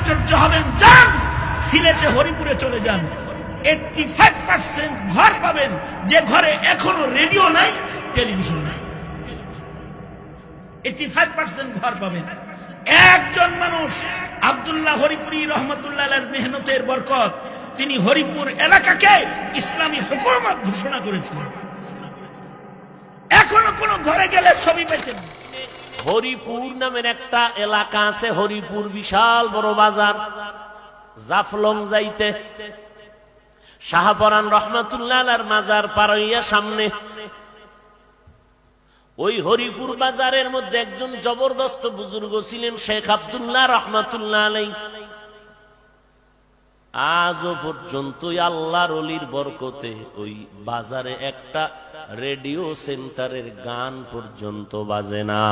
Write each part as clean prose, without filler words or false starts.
আশ্চর্য হবেন। যান সিলেটে হরিপুরে চলে যান, 85% ঘর পাবেন যে ঘরে এখনো রেডিও নাই, টেলিভিশন নাই। 85% ঘর পাবেন। একজন মানুষ আব্দুল্লাহ হরিপুরি রহমতুল্লাহ আলাইহির মেহনতের বরকত, তিনি হরিপুর এলাকাকে ইসলামী হুকুমত ঘোষণা করেছিলেন। এখনো কোন ঘরে গেলে ছবি পেতেন। হরিপুর নামের একটা এলাকা আছে, হরিপুর বিশাল বড় বাজার। জাফলং যাইতে শাহপরান রহমাতুল্লাহ আলাইহির মাজার পার হইয়া সামনে ওই হরিপুর বাজারের মধ্যে একজন জবরদস্ত বুজুর্গ ছিলেন, শেখ আব্দুল্লাহ রহমাতুল্লাহ আলাইহি। আজও পর্যন্ত আল্লাহর ওলির বরকতে ওই বাজারে একটা রেডিও সেন্টারের গান পর্যন্ত বাজে না।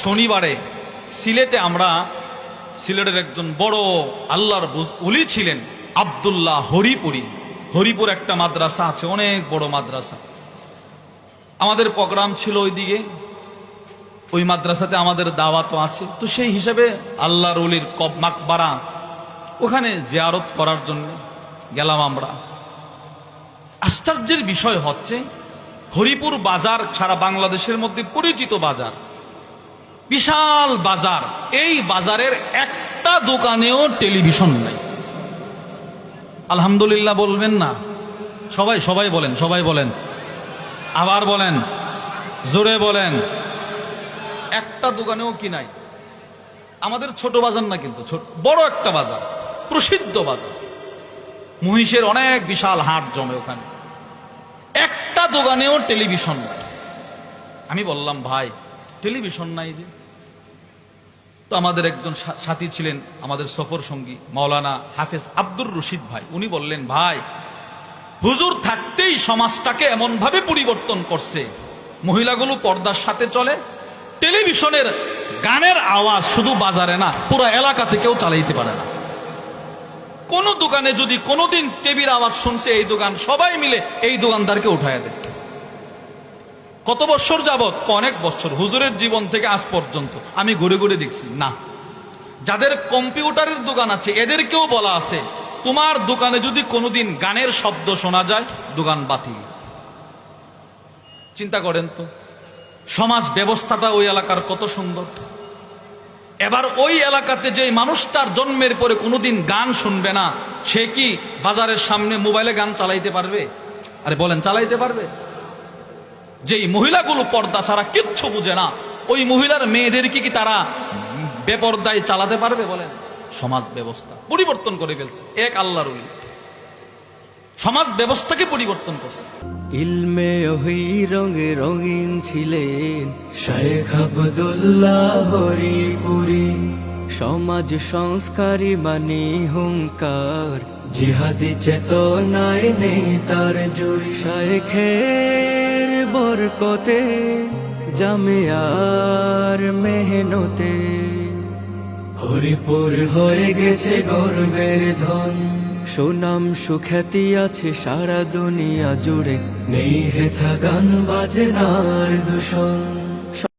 শনিবারে সিলেটে আমরা, সিলেটের একজন বড় আল্লাহর ওলি ছিলেন আব্দুল্লাহ হরিপুরি। হরিপুর একটা মাদ্রাসা আছে, অনেক বড় মাদ্রাসা। আমাদের প্রোগ্রাম ছিল ওইদিকে, ওই মাদ্রাসাতে আমাদের দাওয়াতও আছে। তো সেই হিসাবে আল্লাহর ওলির মাকবারা ওখানে জিয়ারত করার জন্য গেলাম আমরা। আশ্চর্যের বিষয় হচ্ছে, হরিপুর বাজার সারা বাংলাদেশের মধ্যে পরিচিত বাজার, বিশাল বাজার। এই বাজারের একটা দোকানেও টেলিভিশন নাই। আলহামদুলিল্লাহ বলবেন না? সবাই সবাই বলেন, সবাই বলেন, আবার বলেন, জোরে বলেন। একটা দোকানেও কি নাই? আমাদের ছোট বাজার না কিন্তু, বড় একটা বাজার, প্রসিদ্ধ বাজার। মহিষের অনেক বিশাল হাট জমে ওখানে। একটা দোকানেও টেলিভিশন নাই। আমি বললাম, ভাই টেলিভিশন নাই যে? তো আমাদের একজন সাথী ছিলেন, আমাদের সফর সঙ্গী মাওলানা হাফেজ আব্দুর রশিদ ভাই। উনি বললেন, ভাই হুজুর থাকতেই সমাজটাকে এমন ভাবে পরিবর্তন করছে, মহিলাগুলো পর্দার সাথে চলে, টেলিভিশনের গানের আওয়াজ শুধু বাজারে না, পুরো এলাকাতে কেউ চালাইতে পারে না। কোন দোকানে যদি কোনোদিন টিভির আওয়াজ শুনছে, এই দোকান সবাই মিলে এই দোকানদারকে উঠায় দেয়। কত বছর যাবত? অনেক বছর, হুজুরের জীবন থেকে আজ পর্যন্ত আমি ঘুরে ঘুরে দেখছি না। যাদের কম্পিউটারের দোকান আছে এদেরকেও বলা আছে, তোমার দোকানে যদি কোনোদিন গানের শব্দ শোনা যায়, দোকান বাতিল। চিন্তা করেন তো, সমাজ ব্যবস্থাটা ওই এলাকার কত সুন্দর। এবার ওই এলাকাতে যে মানুষটার জন্মের পরে কোনোদিন গান শুনবে না, সে কি বাজারের সামনে মোবাইলে গান চালাইতে পারবে? আরে বলেন, চালাইতে পারবে? যেই মহিলাগুলো পর্দা ছাড়া কিচ্ছু বুঝে না, ওই মহিলার মেয়েদেরকে কি তারা বেপর্দায় চালাতে পারবে? বলেন। সমাজ ব্যবস্থা পরিবর্তন করে ফেলছে এক আল্লাহর ওলি, সমাজ ব্যবস্থাকে পরিবর্তন করছে। ইলমে ওহি রঙে রঙিন ছিলেন শেখ আব্দুল্লাহ হরিপুরি। সমাজ সংস্কারী মানে হুঙ্কার, জিহাদি চেতনায় নেই তার জুড়ি। শেখের বরকতে জামিয়ার মেহনতে হরিপুর হয়ে গেছে গর্বের ধন। সুনাম সুখ্যাতি আছে সারা দুনিয়া জুড়ে, নেই হেথা গান বাজনার দূষণ।